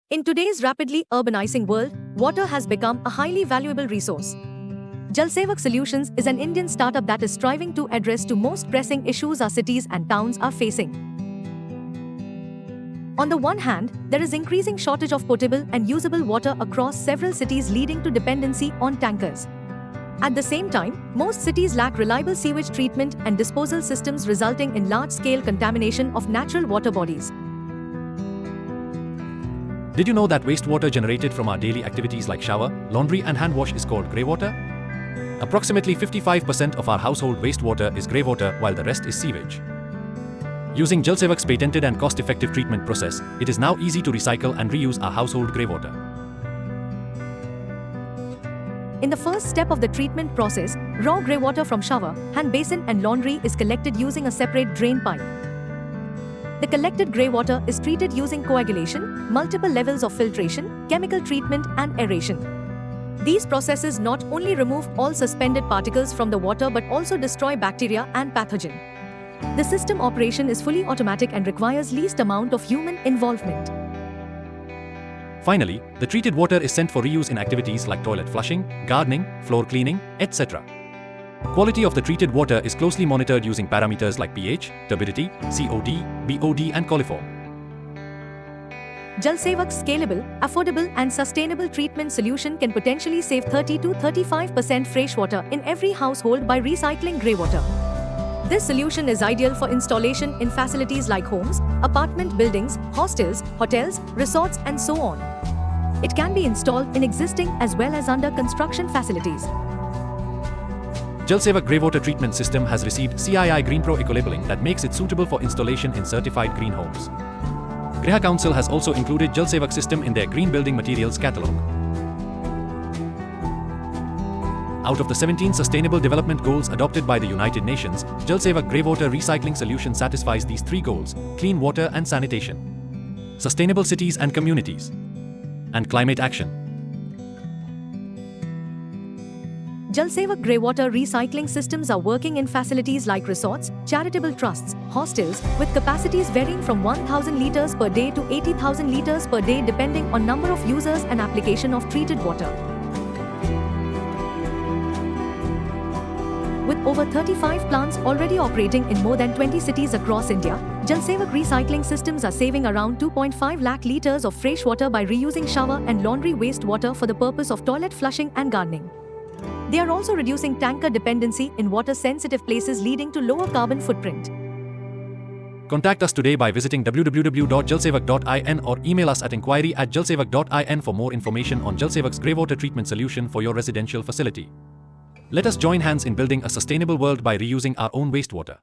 In today's rapidly urbanizing world, water has become a highly valuable resource. JalSevak Solutions is an Indian startup that is striving to address the most pressing issues our cities and towns are facing. On the one hand, there is increasing shortage of potable and usable water across several cities, leading to dependency on tankers. At the same time, most cities lack reliable sewage treatment and disposal systems, resulting in large-scale contamination of natural water bodies. Did you know that wastewater generated from our daily activities like shower, laundry and hand wash is called greywater? Approximately 55% of our household wastewater is greywater, while the rest is sewage. Using JalSevak's patented and cost-effective treatment process, it is now easy to recycle and reuse our household greywater. In the first step of the treatment process, raw greywater from shower, hand basin and laundry is collected using a separate drain pipe. The collected greywater is treated using coagulation, multiple levels of filtration, chemical treatment and aeration. These processes not only remove all suspended particles from the water but also destroy bacteria and pathogen. The system operation is fully automatic and requires least amount of human involvement. Finally, the treated water is sent for reuse in activities like toilet flushing, gardening, floor cleaning, etc. Quality of the treated water is closely monitored using parameters like pH, turbidity, COD, BOD and coliform. JalSevak's scalable, affordable and sustainable treatment solution can potentially save 30 to 35% freshwater in every household by recycling greywater. This solution is ideal for installation in facilities like homes, apartment buildings, hostels, hotels, resorts and so on. It can be installed in existing as well as under construction facilities. JalSevak Greywater Treatment System has received CII Green Pro eco-labeling that makes it suitable for installation in certified green homes. Griha Council has also included JalSevak system in their Green Building Materials catalogue. Out of the 17 Sustainable Development Goals adopted by the United Nations, JalSevak Greywater Recycling Solution satisfies these three goals: clean water and sanitation, sustainable cities and communities, and climate action. JalSevak greywater recycling systems are working in facilities like resorts, charitable trusts, hostels, with capacities varying from 1,000 litres per day to 80,000 litres per day depending on number of users and application of treated water. With over 35 plants already operating in more than 20 cities across India, JalSevak recycling systems are saving around 2.5 lakh litres of fresh water by reusing shower and laundry wastewater for the purpose of toilet flushing and gardening. They are also reducing tanker dependency in water-sensitive places, leading to lower carbon footprint. Contact us today by visiting www.jalsevak.in or email us at inquiry@jalsevak.in for more information on JalSevak's greywater treatment solution for your residential facility. Let us join hands in building a sustainable world by reusing our own wastewater.